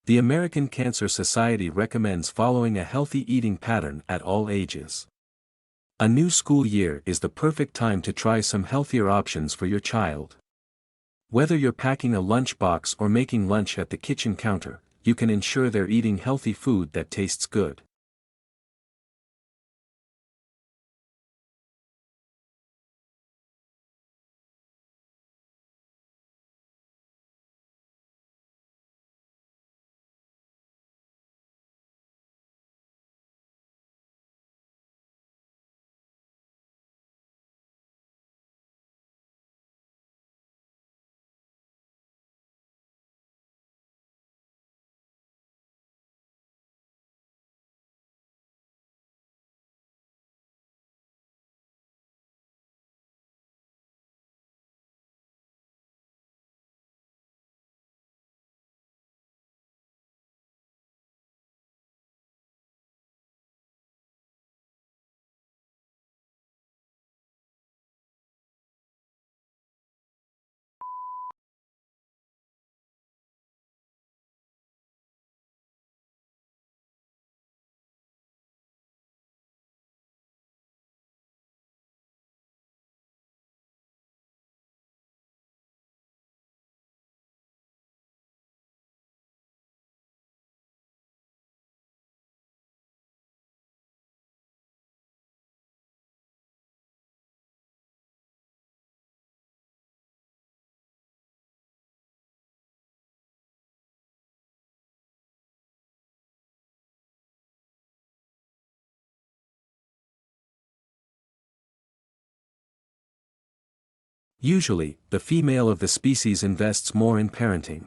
The American Cancer Society recommends following a healthy eating pattern at all ages. A new school year is the perfect time to try some healthier options for your child. Whether you're packing a lunchbox or making lunch at the kitchen counter, you can ensure they're eating healthy food that tastes good. Usually, the female of the species invests more in parenting.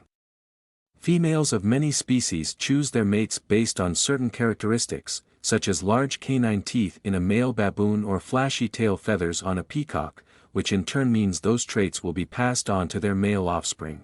Females of many species choose their mates based on certain characteristics, such as large canine teeth in a male baboon or flashy tail feathers on a peacock, which in turn means those traits will be passed on to their male offspring.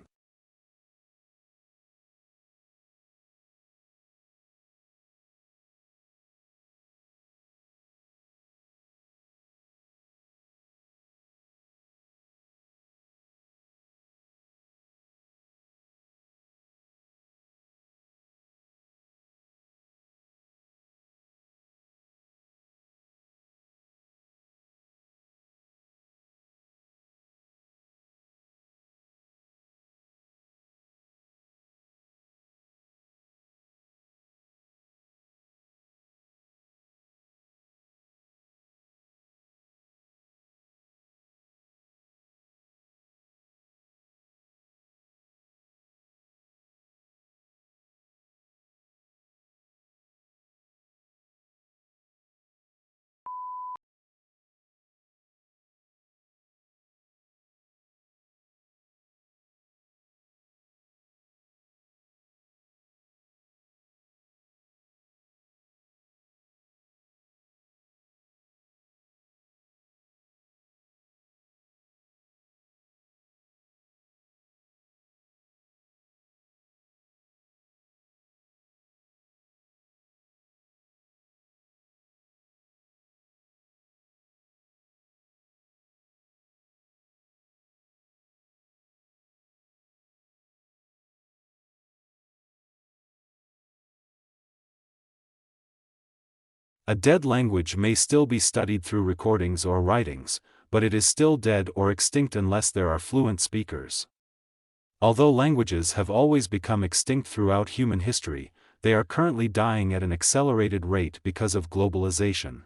A dead language may still be studied through recordings or writings, but it is still dead or extinct unless there are fluent speakers. Although languages have always become extinct throughout human history, they are currently dying at an accelerated rate because of globalization.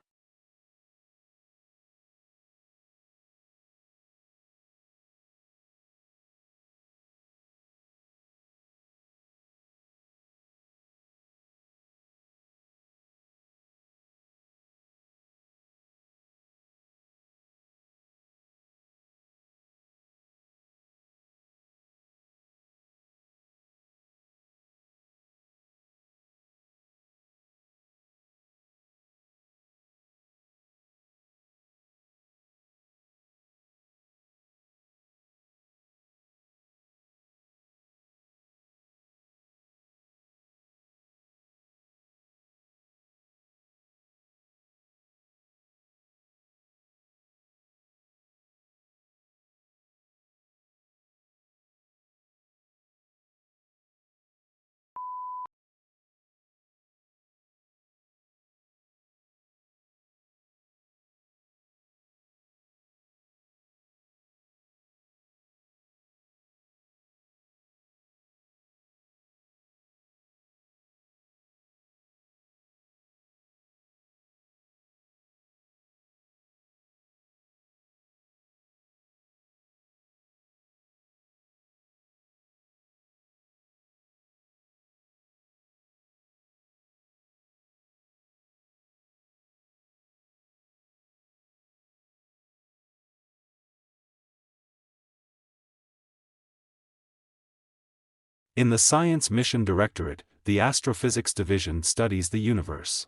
In the Science Mission Directorate, the Astrophysics Division studies the universe.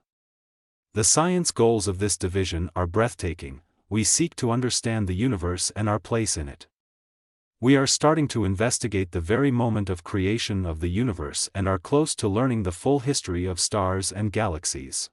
The science goals of this division are breathtaking. We seek to understand the universe and our place in it. We are starting to investigate the very moment of creation of the universe and are close to learning the full history of stars and galaxies.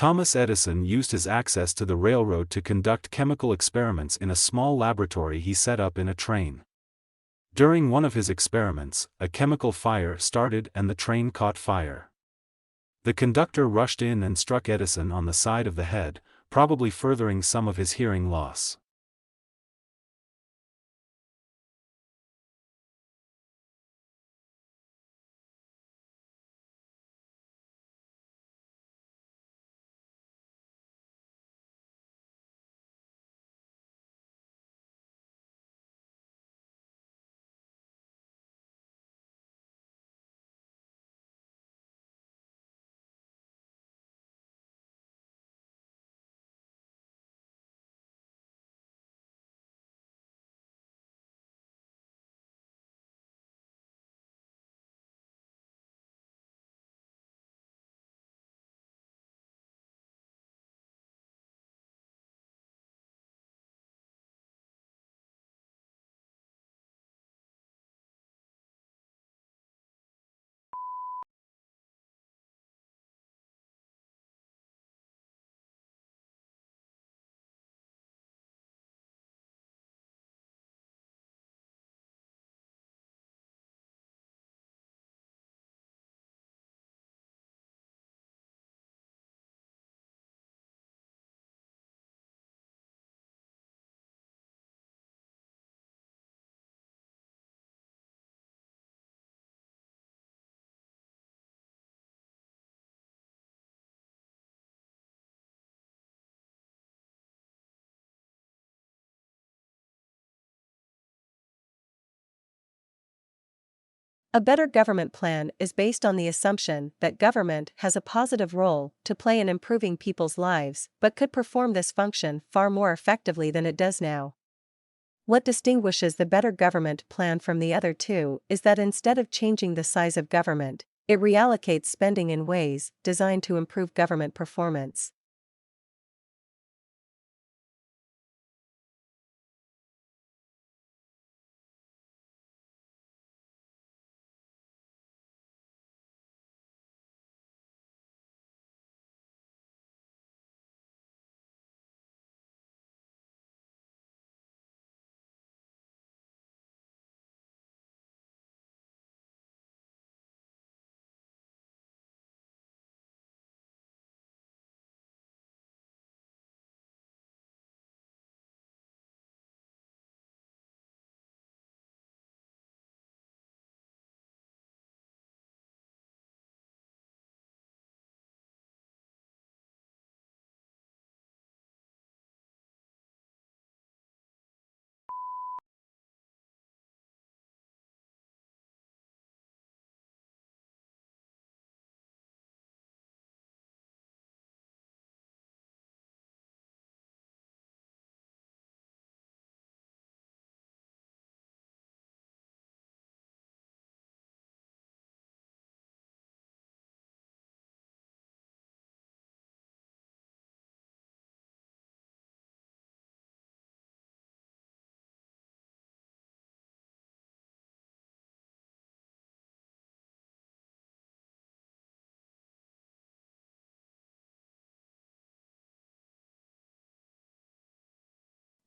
Thomas Edison used his access to the railroad to conduct chemical experiments in a small laboratory he set up in a train. During one of his experiments, a chemical fire started and the train caught fire. The conductor rushed in and struck Edison on the side of the head, probably furthering some of his hearing loss. A better government plan is based on the assumption that government has a positive role to play in improving people's lives but could perform this function far more effectively than it does now. What distinguishes the better government plan from the other two is that instead of changing the size of government, it reallocates spending in ways designed to improve government performance.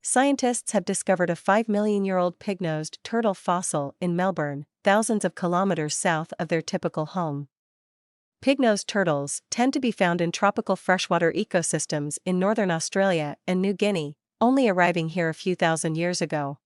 Scientists have discovered a 5 million-year-old pig-nosed turtle fossil in Melbourne, thousands of kilometers south of their typical home. Pig-nosed turtles tend to be found in tropical freshwater ecosystems in northern Australia and New Guinea, only arriving here a few thousand years ago.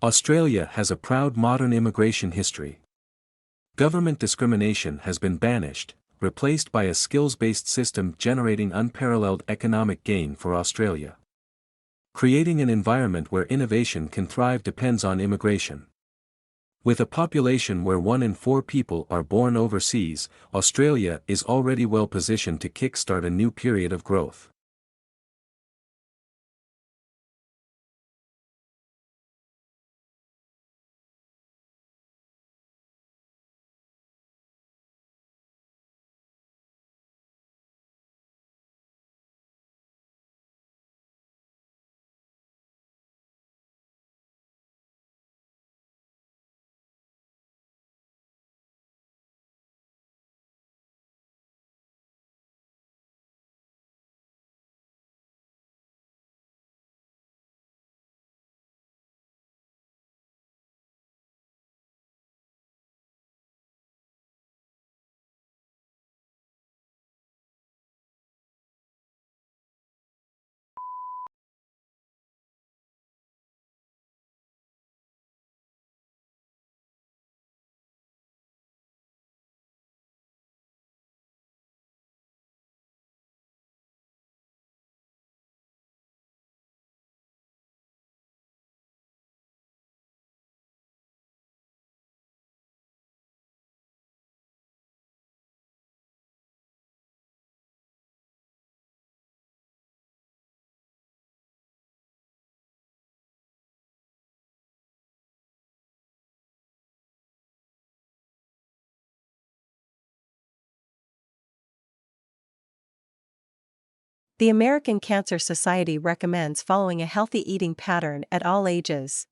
Australia has a proud modern immigration history. Government discrimination has been banished, replaced by a skills-based system generating unparalleled economic gain for Australia. Creating an environment where innovation can thrive depends on immigration. With a population where 1 in 4 people are born overseas, Australia is already well positioned to kickstart a new period of growth. The American Cancer Society recommends following a healthy eating pattern at all ages.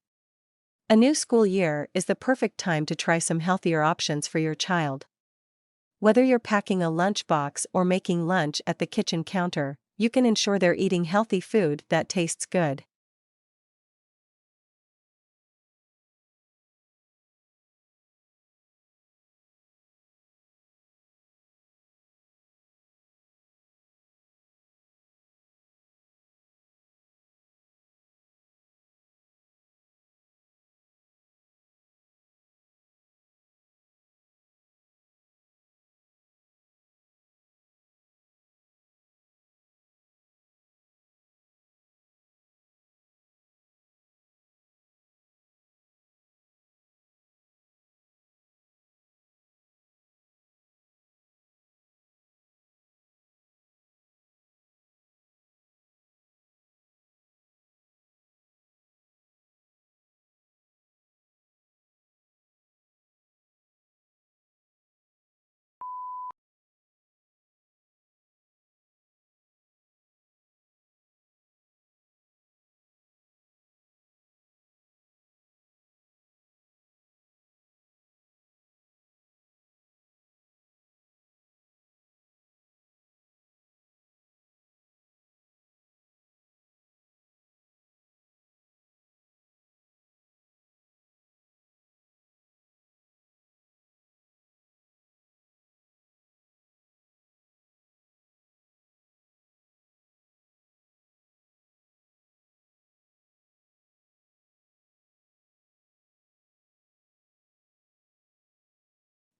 A new school year is the perfect time to try some healthier options for your child. Whether you're packing a lunchbox or making lunch at the kitchen counter, you can ensure they're eating healthy food that tastes good.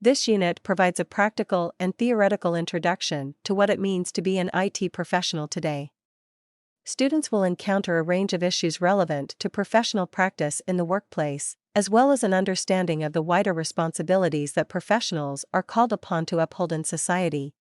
This unit provides a practical and theoretical introduction to what it means to be an IT professional today. Students will encounter a range of issues relevant to professional practice in the workplace, as well as an understanding of the wider responsibilities that professionals are called upon to uphold in society.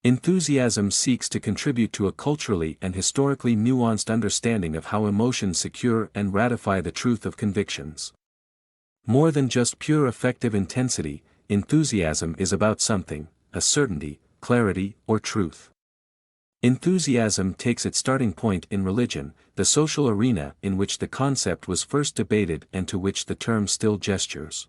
Enthusiasm seeks to contribute to a culturally and historically nuanced understanding of how emotions secure and ratify the truth of convictions. More than just pure affective intensity, enthusiasm is about something, a certainty, clarity, or truth. Enthusiasm takes its starting point in religion, the social arena in which the concept was first debated and to which the term still gestures.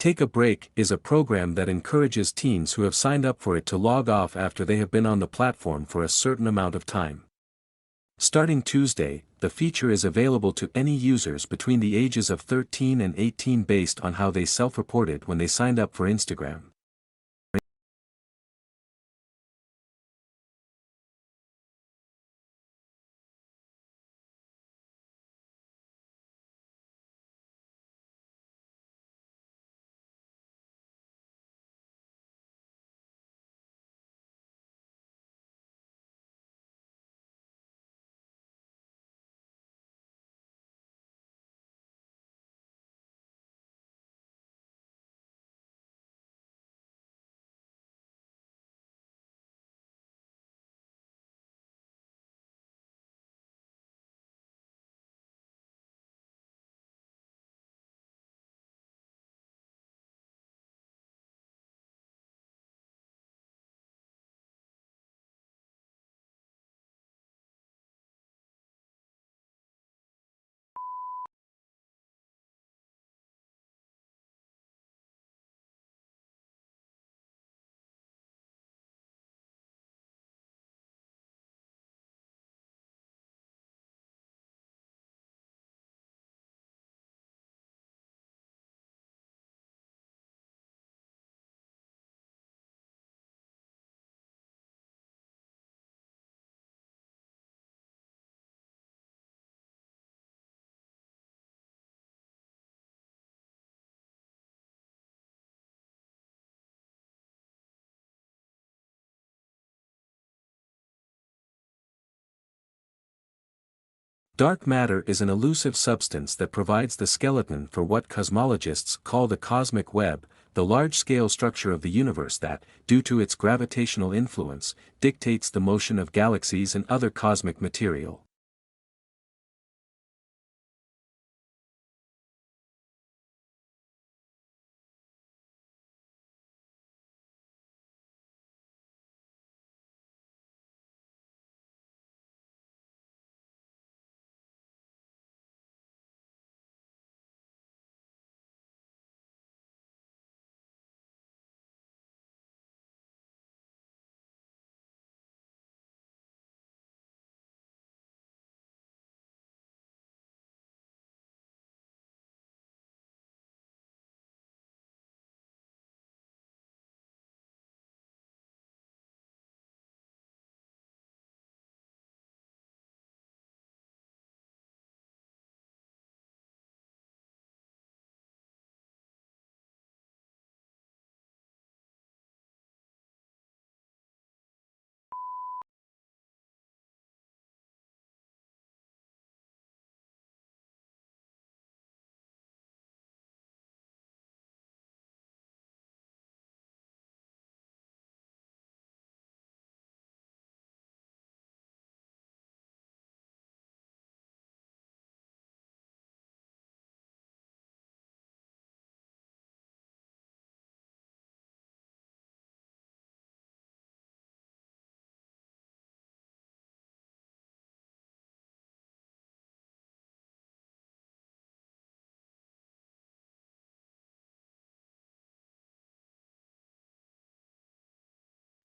Take a Break is a program that encourages teens who have signed up for it to log off after they have been on the platform for a certain amount of time. Starting Tuesday, the feature is available to any users between the ages of 13 and 18 based on how they self-reported when they signed up for Instagram. Dark matter is an elusive substance that provides the skeleton for what cosmologists call the cosmic web, the large-scale structure of the universe that, due to its gravitational influence, dictates the motion of galaxies and other cosmic material.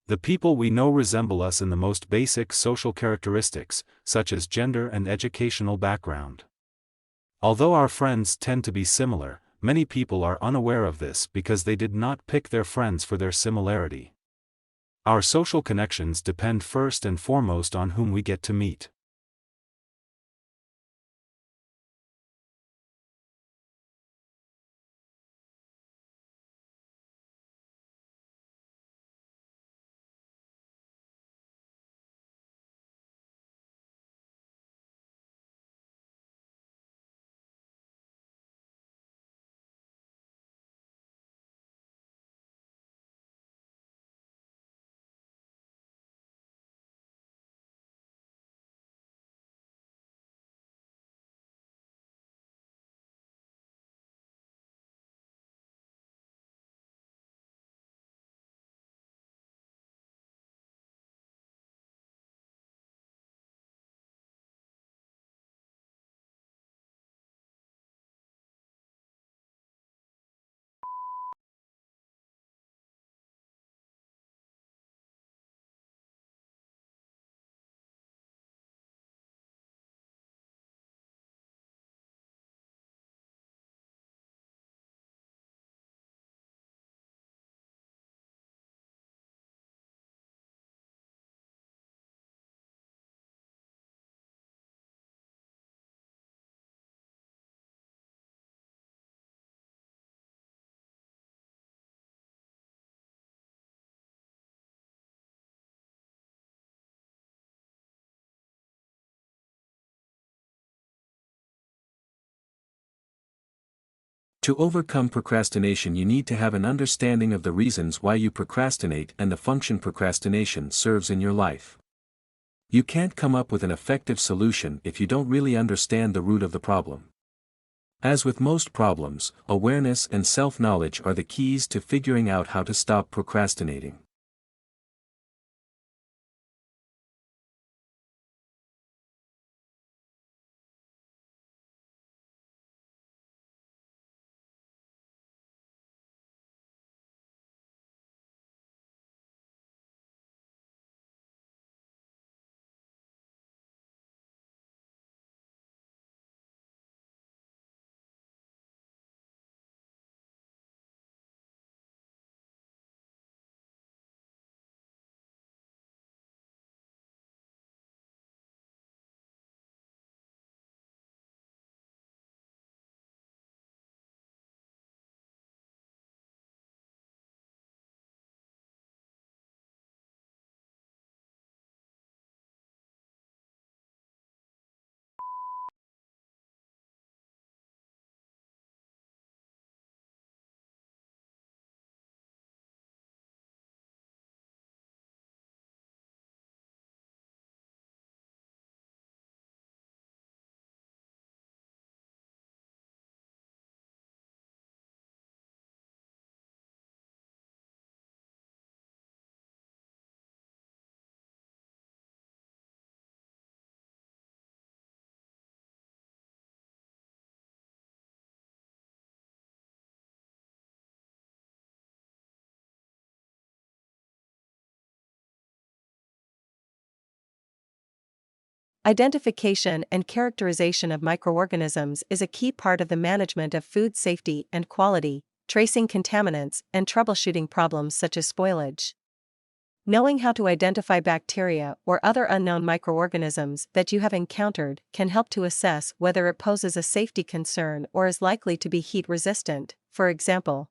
The people we know resemble us in the most basic social characteristics, such as gender and educational background. Although our friends tend to be similar, many people are unaware of this because they did not pick their friends for their similarity. Our social connections depend first and foremost on whom we get to meet. To overcome procrastination, you need to have an understanding of the reasons why you procrastinate and the function procrastination serves in your life. You can't come up with an effective solution if you don't really understand the root of the problem. As with most problems, awareness and self-knowledge are the keys to figuring out how to stop procrastinating. Identification and characterization of microorganisms is a key part of the management of food safety and quality, tracing contaminants and troubleshooting problems such as spoilage. Knowing how to identify bacteria or other unknown microorganisms that you have encountered can help to assess whether it poses a safety concern or is likely to be heat resistant, for example.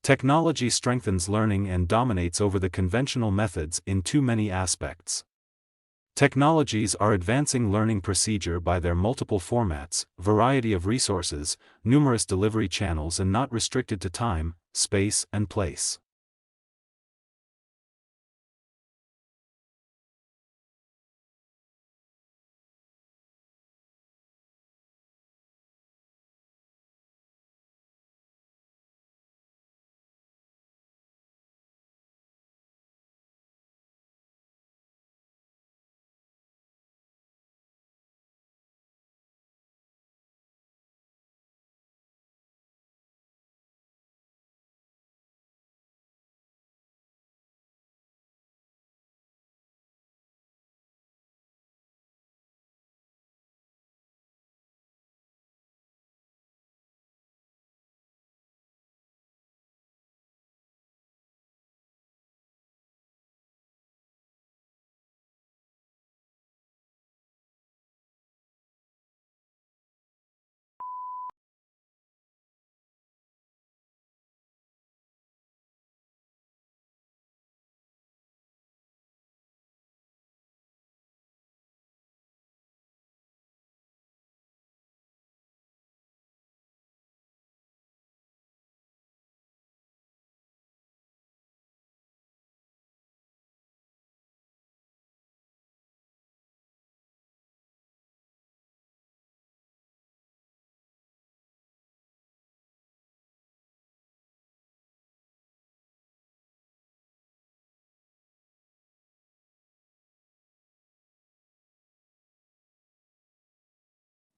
Technology strengthens learning and dominates over the conventional methods in too many aspects. Technologies are advancing learning procedure by their multiple formats, variety of resources, numerous delivery channels, and not restricted to time, space, and place.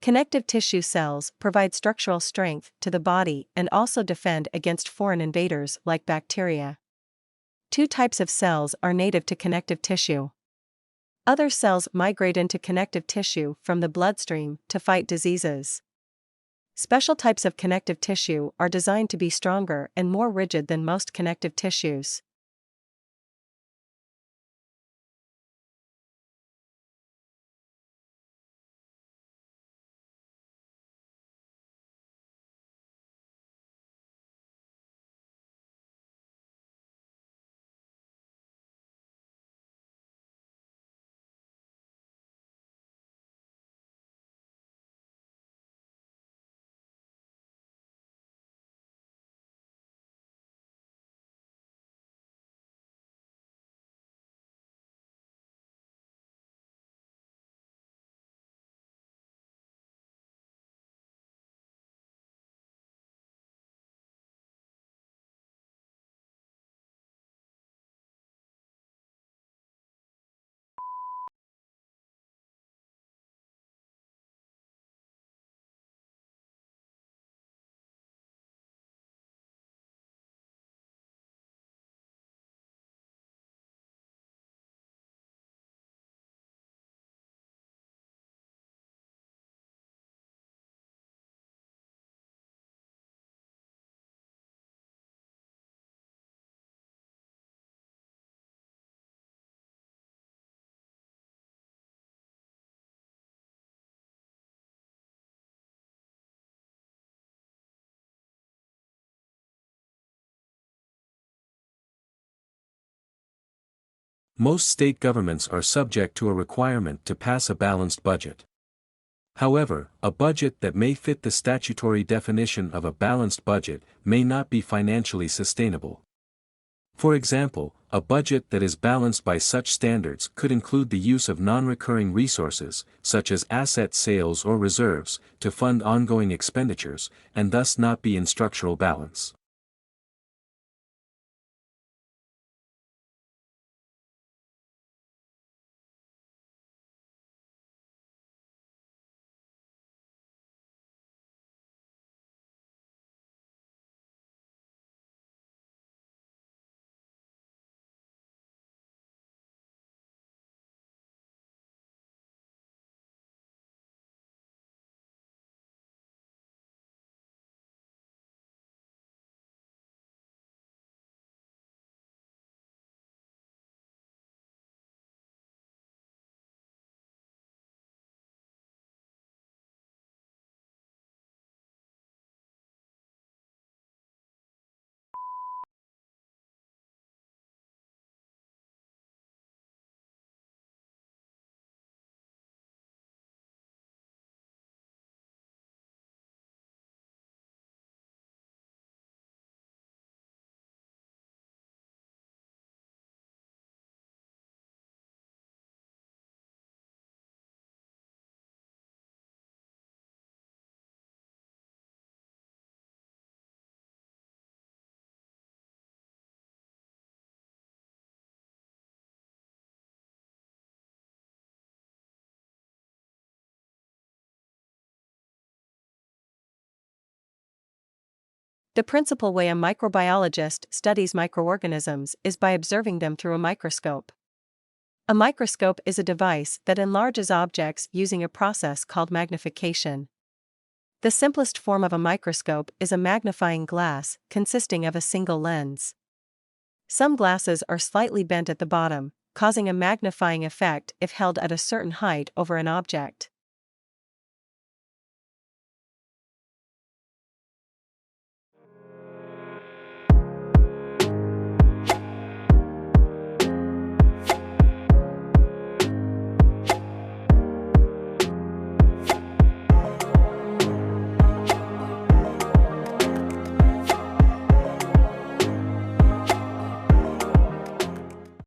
Connective tissue cells provide structural strength to the body and also defend against foreign invaders like bacteria. Two types of cells are native to connective tissue. Other cells migrate into connective tissue from the bloodstream to fight diseases. Special types of connective tissue are designed to be stronger and more rigid than most connective tissues. Most state governments are subject to a requirement to pass a balanced budget. However, a budget that may fit the statutory definition of a balanced budget may not be financially sustainable. For example, a budget that is balanced by such standards could include the use of non-recurring resources, such as asset sales or reserves, to fund ongoing expenditures, and thus not be in structural balance. The principal way a microbiologist studies microorganisms is by observing them through a microscope. A microscope is a device that enlarges objects using a process called magnification. The simplest form of a microscope is a magnifying glass consisting of a single lens. Some glasses are slightly bent at the bottom, causing a magnifying effect if held at a certain height over an object.